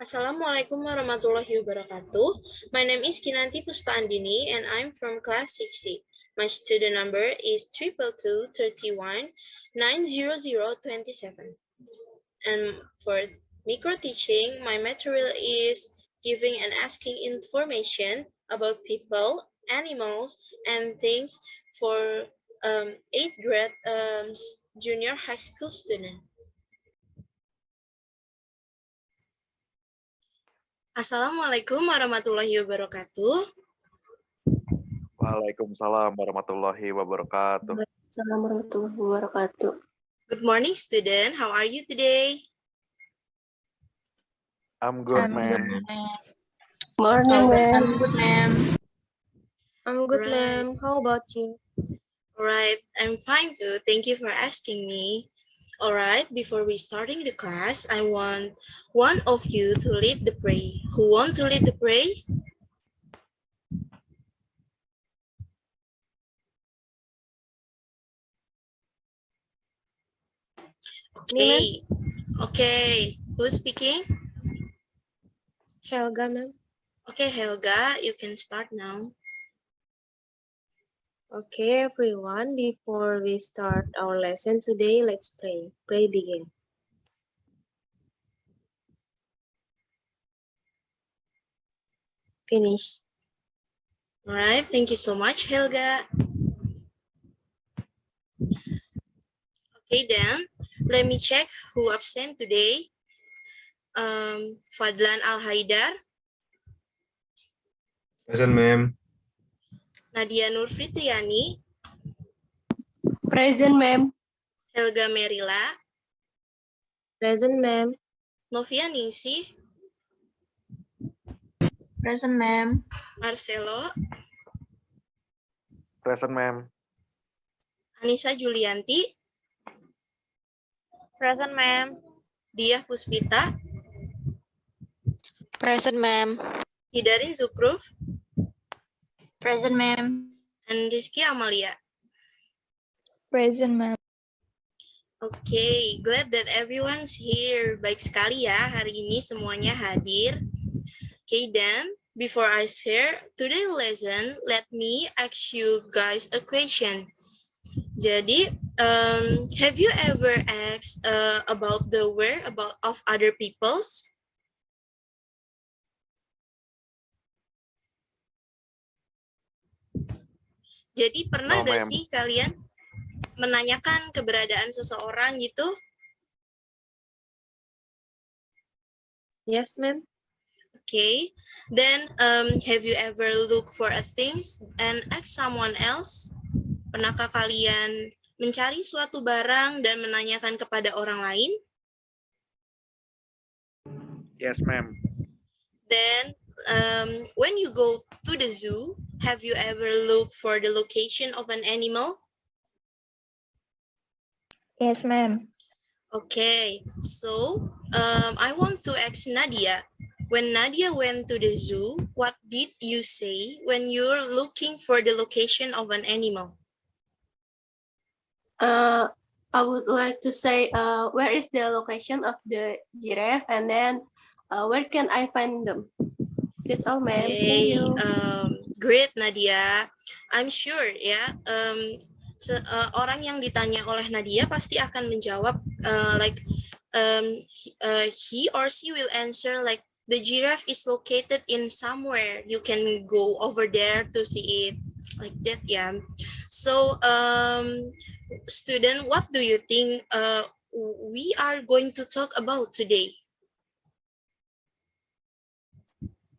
Assalamualaikum warahmatullahi wabarakatuh. My name is Kinanti Puspaandini and I'm from class 6C. My student number is 222-31-90027. And for micro teaching, my material is giving and asking information about people, animals, and things for 8th grade junior high school student. Assalamualaikum warahmatullahi wabarakatuh. Waalaikumsalam warahmatullahi wabarakatuh. Waalaikumsalam warahmatullahi wabarakatuh. Good morning, student. How are you today? I'm good, ma'am. Morning, ma'am. I'm good, ma'am. I'm good, Right. ma'am. How about you? Alright, I'm fine too. Thank you for asking me. Alright, before we starting the class, I want one of you to lead the pray. Who want to lead the pray? Okay. Okay. Who's speaking? Helga, ma'am. Okay, Helga, you can start now. Okay, everyone. Before we start our lesson today, let's pray. Pray begin. Finish. Alright, thank you so much, Helga. Okay, then, let me check who absent today. Fadlan Al-Haidar, Present, ma'am. Nadia Nurfitriani, Present, ma'am. Helga Merila, Present, ma'am. Novia Ningsih, Present, ma'am. Marcelo, Present, ma'am. Anissa Julianti, Present, ma'am. Diah Puspita, Present, ma'am. Hidarin Zukruf, Present, ma'am. and Rizky Amalia. Present, ma'am. Okay, glad that everyone's here. Baik sekali ya, hari ini semuanya hadir. Okay, then, before I share today's lesson, let me ask you guys a question. Jadi, have you ever asked about the whereabouts of other peoples? Jadi, pernah No, gak ma'am. sih kalian menanyakan keberadaan seseorang gitu? Yes, ma'am. Okay, then have you ever looked for a things and ask someone else? Pernahkah kalian mencari suatu barang dan menanyakan kepada orang lain? Yes, ma'am. Then when you go to the zoo, have you ever looked for the location of an animal? Yes, ma'am. Okay, so I want to ask Nadia. When Nadia went to the zoo, what did you say when you're looking for the location of an animal? I would like to say, where is the location of the giraffe, and then where can I find them? That's all, ma'am. Thank Okay, you. great Nadia. I'm sure ya, orang yang ditanya oleh Nadia pasti akan menjawab he or she will answer like the giraffe is located in somewhere. You can go over there to see it, like that, yeah. So, student, what do you think we are going to talk about today?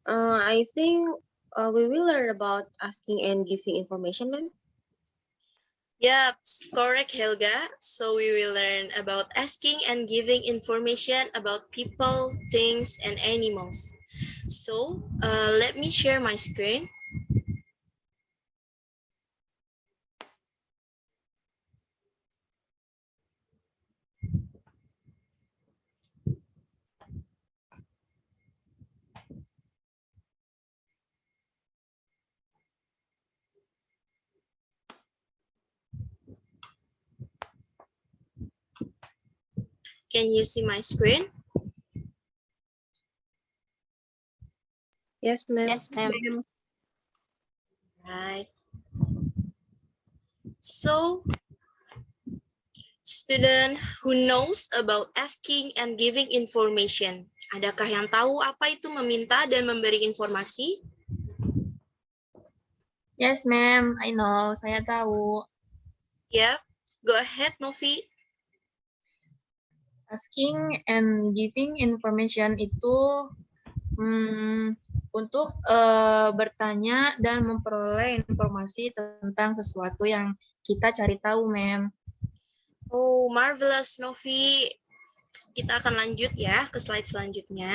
I think we will learn about asking and giving information, ma'am. Yep, correct, Helga. So we will learn about asking and giving information about people, things, and animals. So let me share my screen. Can you see my screen? Yes, ma'am. Yes, ma'am. Right. So, student who knows about asking and giving information. Adakah yang tahu apa itu meminta dan memberi informasi? Yes, ma'am. I know. Saya tahu. Yeah, go ahead, Novi. Asking and giving information itu untuk bertanya dan memperoleh informasi tentang sesuatu yang kita cari tahu, ma'am. Oh, marvelous, Novi. Kita akan lanjut ya ke slide selanjutnya.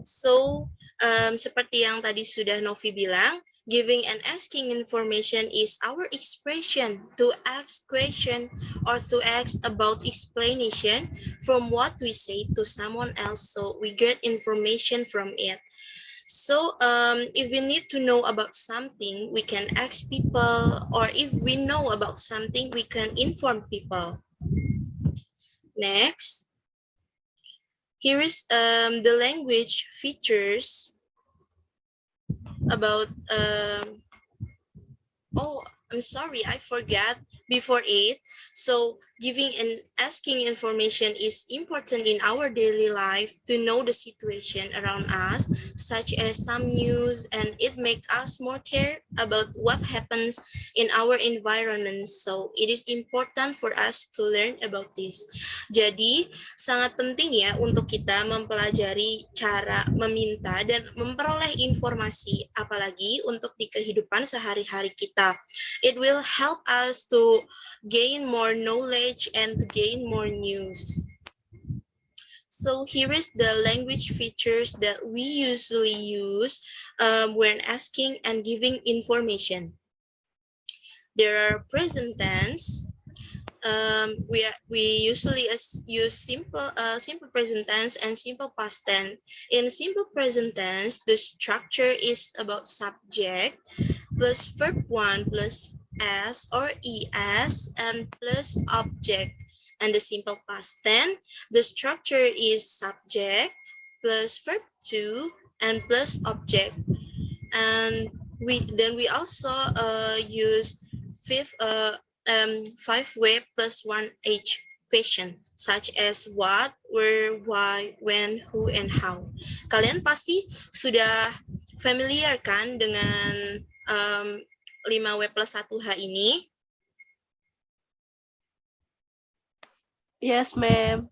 So, seperti yang tadi sudah Novi bilang, giving and asking information is our expression to ask question or to ask about explanation from what we say to someone else, so we get information from it. So, if we need to know about something, we can ask people, or if we know about something, we can inform people. Next, here is the language features about, oh, I'm sorry, I forgot before it. So giving and asking information is important in our daily life to know the situation around us, such as some news, and it makes us more care about what happens in our environment. So it is important for us to learn about this. Jadi sangat penting ya untuk kita mempelajari cara meminta dan memperoleh informasi, apalagi untuk di kehidupan sehari-hari kita. It will help us to gain more knowledge and to gain more news. So here is the language features that we usually use when asking and giving information. There are present tense. We usually use simple present tense and simple past tense. In simple present tense, the structure is about subject plus verb 1 plus s or es and plus object. And the simple past tense, the structure is subject plus verb 2 and plus object. And we also use 5-way plus 1h question, such as what, where, why, when, who, and how. Kalian pasti sudah familiar kan dengan 5W plus 1H ini? Yes, ma'am.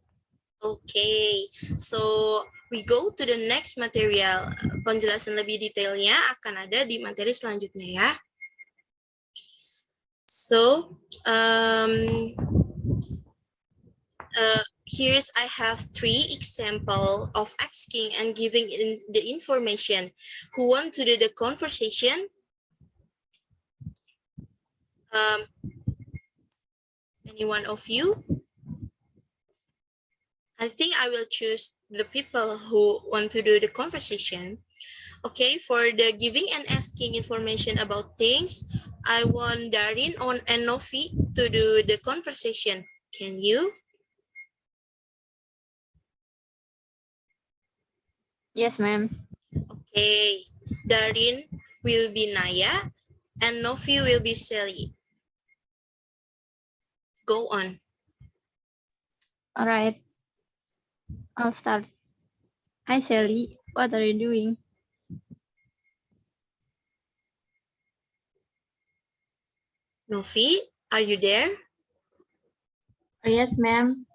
Okay, so we go to the next material. Penjelasan lebih detailnya akan ada di materi selanjutnya ya. So, here's I have 3 examples of asking and giving the information. Who want to do the conversation? Any one of you? I think I will choose the people who want to do the conversation. Okay, for the giving and asking information about things, I want Darin and Novi to do the conversation. Can you? Yes, ma'am. Okay, Darin will be Naya and Novi will be Sally. Go on. All right. I'll start. Hi, Sally. What are you doing? Novi, are you there? Yes, ma'am.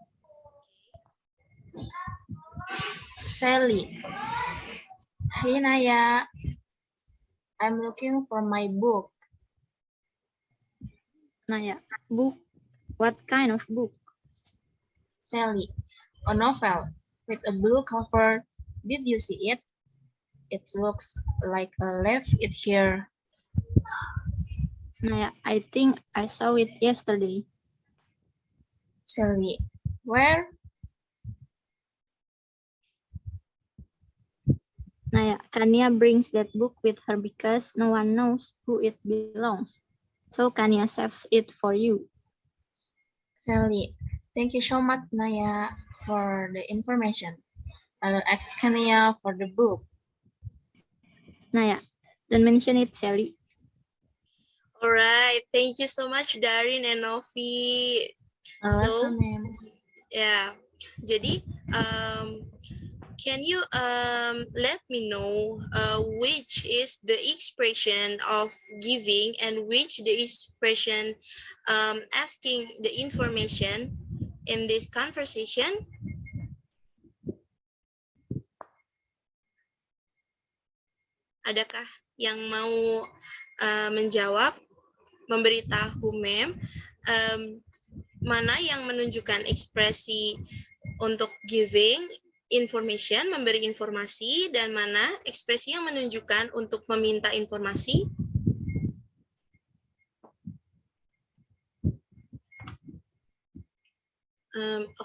Sally. Hey, Naya. I'm looking for my book. Naya, book? What kind of book? Sally, a novel with a blue cover. Did you see it? It looks like I left it here. Naya, I think I saw it yesterday. Sally, where? Naya, Kania brings that book with her because no one knows who it belongs. So Kania saves it for you. Sally, thank you so much, Naya, for the information. Ask Kania for the book. Nah ya, don't mention it, Sally. All right, thank you so much, Darin and Novi. So, Welcome, ma'am. yeah, jadi can you let me know which is the expression of giving and which the expression asking the information in this conversation? Adakah yang mau menjawab, memberitahu mem mana yang menunjukkan ekspresi untuk giving information, memberi informasi, dan mana ekspresi yang menunjukkan untuk meminta informasi?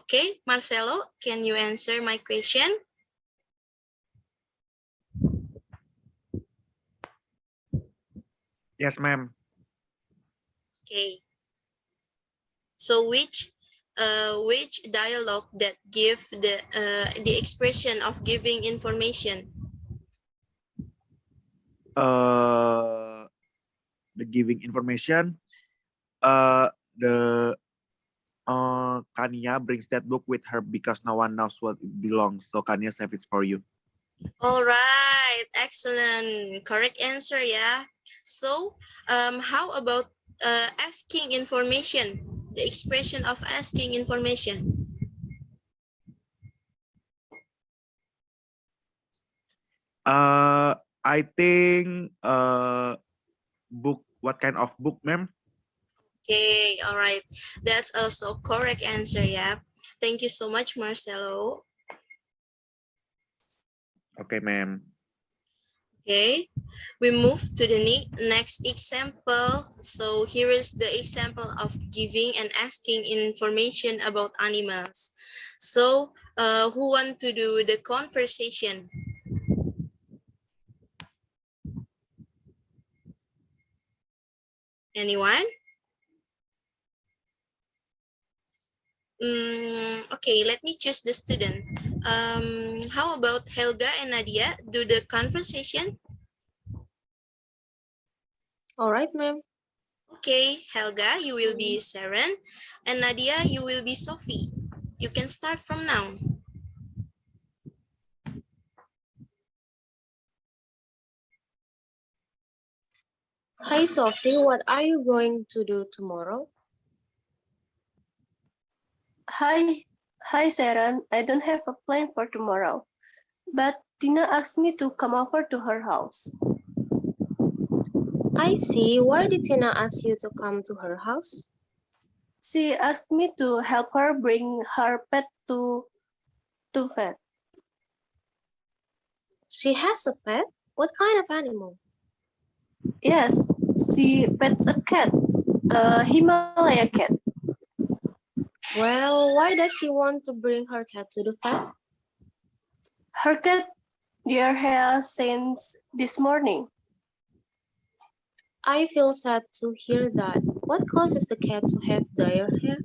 Okay, Marcelo, can you answer my question? Yes, ma'am. Okay. So which dialogue that give the expression of giving information? The giving information. Kania brings that book with her because no one knows what it belongs. So Kania save it for you. All right, excellent, correct answer, yeah. So, how about asking information? The expression of asking information. I think book. What kind of book, ma'am? Okay, all right. That's also correct answer, yeah. Thank you so much, Marcelo. Okay, ma'am. Okay, we move to the next example. So here is the example of giving and asking information about animals. So who want to do the conversation? Anyone? Okay, let me choose the student. How about Helga and Nadia do the conversation? All right, ma'am. Okay, Helga, you will be Saren, and Nadia, you will be Sophie. You can start from now. Hi, Sophie. What are you going to do tomorrow? Hi, Saren. I don't have a plan for tomorrow, but Tina asked me to come over to her house. I see. Why did Tina ask you to come to her house? She asked me to help her bring her pet to vet. She has a pet? What kind of animal? Yes, she pets a cat, a Himalaya cat. Well, why does she want to bring her cat to the vet? Her cat diarrhea since this morning. I feel sad to hear that. What causes the cat to have diarrhea?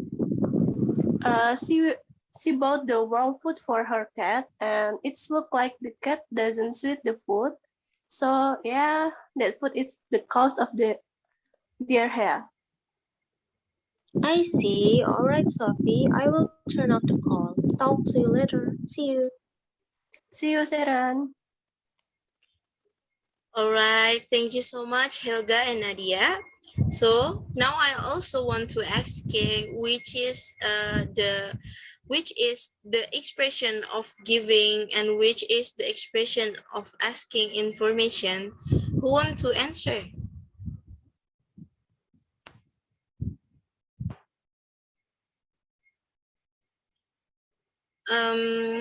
She bought the wrong food for her cat, and it's looked like the cat doesn't suit the food. So yeah, that food is the cause of the diarrhea. I see. All right, Sophie. I will turn off the call. Talk to you later. See you. See you, Seren. All right, thank you so much, Helga and Nadia. So now I also want to ask which is the expression of giving and which is the expression of asking information. Who want to answer?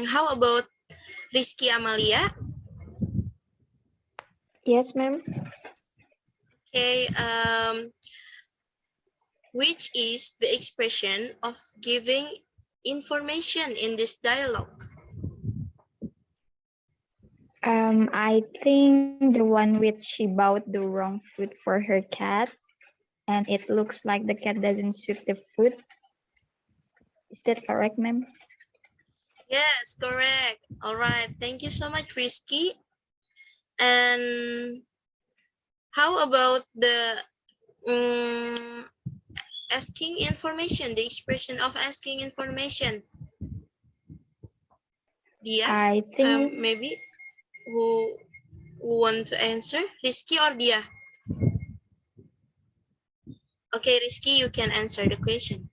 How about Rizky Amalia? Yes, ma'am. Okay, which is the expression of giving information in this dialogue? I think the one which she bought the wrong food for her cat, and it looks like the cat doesn't suit the food. Is that correct, ma'am? Yes, correct. All right. Thank you so much, Rizky. And how about the asking information, the expression of asking information? Dia, I think maybe who want to answer? Rizky or Dia? Okay, Rizky, you can answer the question.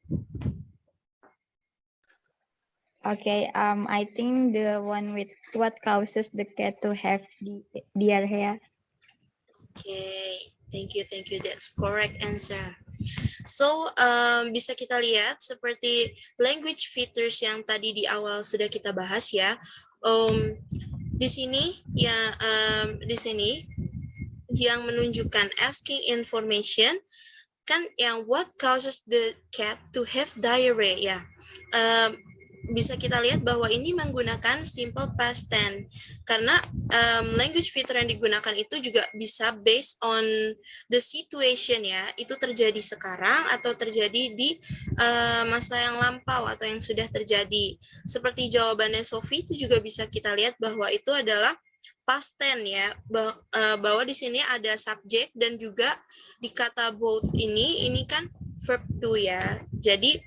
okay. I think the one with what causes the cat to have diarrhea. Okay, thank you. That's correct answer. So, bisa kita lihat seperti language features yang tadi di awal sudah kita bahas ya. Di sini ya, di sini yang menunjukkan asking information kan yang what causes the cat to have diarrhea ya. Bisa kita lihat bahwa ini menggunakan simple past tense karena language feature yang digunakan itu juga bisa based on the situation ya, itu terjadi sekarang atau terjadi di masa yang lampau atau yang sudah terjadi. Seperti jawabannya Sophie itu juga bisa kita lihat bahwa itu adalah past tense ya, bahwa di sini ada subjek dan juga di kata both ini kan verb to ya. Jadi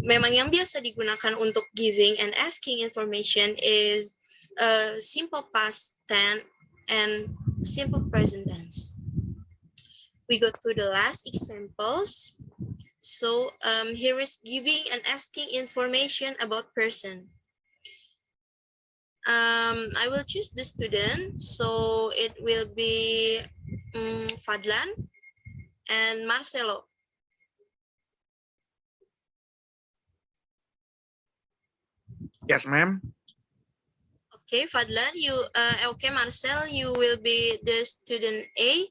memang yang biasa digunakan untuk giving and asking information is simple past tense and simple present tense. We go to the last examples. So here is giving and asking information about person. I will choose the student, so it will be Fadlan and Marcelo. Yes, ma'am. Okay, Fadlan, okay, Marcel, you will be the student A.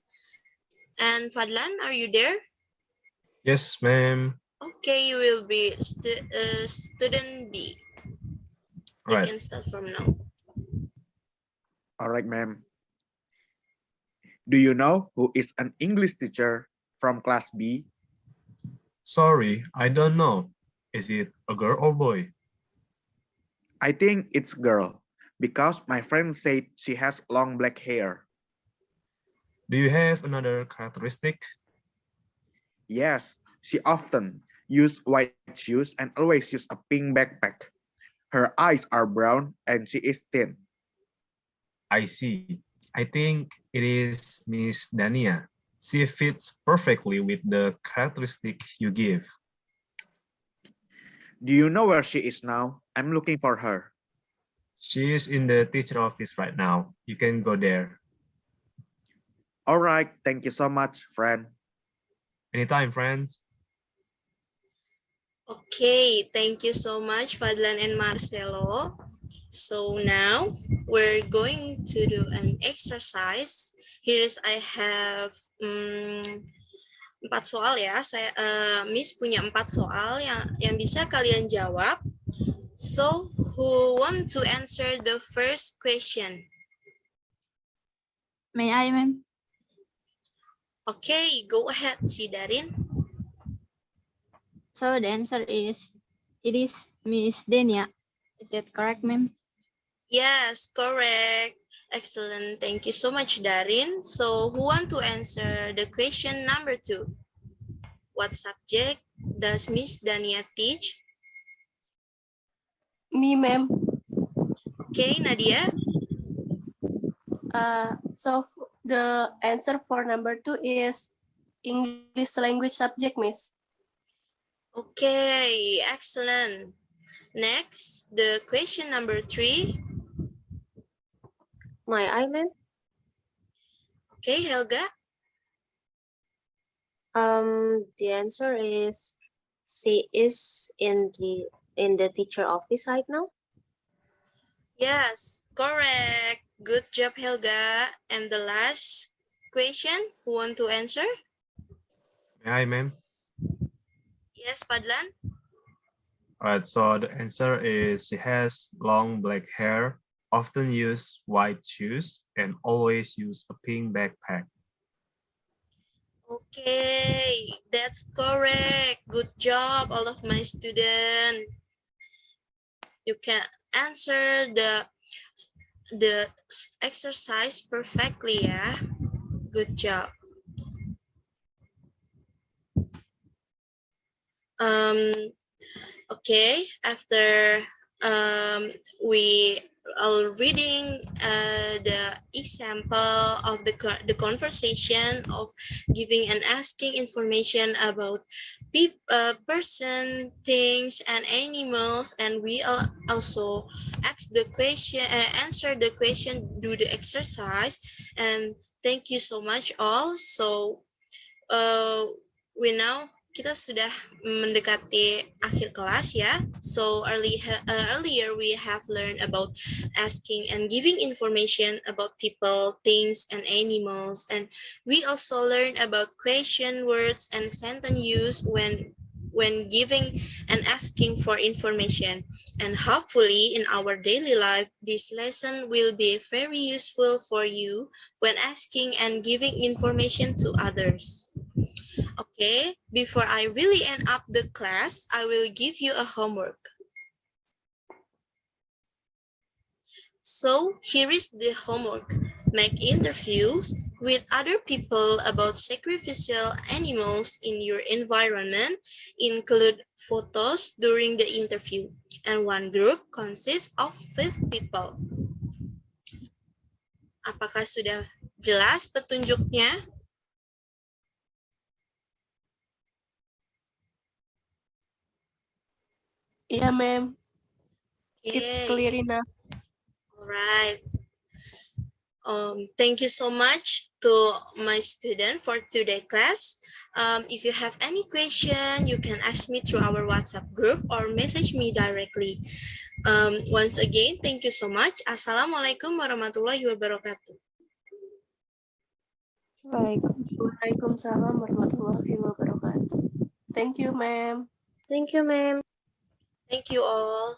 And Fadlan, are you there? Yes, ma'am. Okay, you will be student B. You Right. can start from now. All right, ma'am. Do you know who is an English teacher from class B? Sorry, I don't know. Is it a girl or boy? I think it's girl because my friend said she has long black hair. Do you have another characteristic? Yes, she often use white shoes and always use a pink backpack. Her eyes are brown and she is thin. I see. I think it is Miss Dania. She fits perfectly with the characteristic you give. Do you know where she is now? I'm looking for her. She is in the teacher office right now. You can go there. All right, thank you so much, friend. Anytime, friends. Okay, thank you so much, Fadlan and Marcelo. So now we're going to do an exercise. Here's I have 4 soal ya. Miss punya 4 soal yang bisa kalian jawab. So who want to answer the first question? May I, ma'am? Okay, go ahead, Darin. So the answer is, it is Miss Dania. Is that correct, ma'am? Yes, correct. Excellent. Thank you so much, Darin. So who want to answer the question number 2? What subject does Miss Dania teach? Me, ma'am. Okay, Nadia. So the answer for number 2 is English language subject, Miss. Okay, excellent. Next, the question number 3. My I, ma'am. Okay, Helga. The answer is she is in the teacher office right now. Yes, correct. Good job, Helga. And the last question, who want to answer? May I, ma'am? Yes, Fadlan. All right, so the answer is she has long black hair, often use white shoes, and always use a pink backpack. Okay, that's correct. Good job, all of my students. You can answer the exercise perfectly ya. Good job. Okay, after we are reading the example of the conversation of giving and asking information about person, things, and animals, and we also ask the question, answer the question, do the exercise, and thank you so much all. So we now kita sudah mendekati akhir kelas ya. So earlier we have learned about asking and giving information about people, things, and animals. And we also learned about question words and sentence use when giving and asking for information. And hopefully in our daily life, this lesson will be very useful for you when asking and giving information to others. Okay, before I really end up the class, I will give you a homework. So here is the homework. Make interviews with other people about sacrificial animals in your environment. Include photos during the interview. And one group consists of 5 people. Apakah sudah jelas petunjuknya? Yeah, ma'am. Okay. It's clear enough. All right. Thank you so much to my student for today's class. If you have any question, you can ask me through our WhatsApp group or message me directly. Once again, thank you so much. Assalamualaikum warahmatullahi wabarakatuh. Waalaikumsalam warahmatullahi wabarakatuh. Thank you, ma'am. Thank you, ma'am. Thank you all.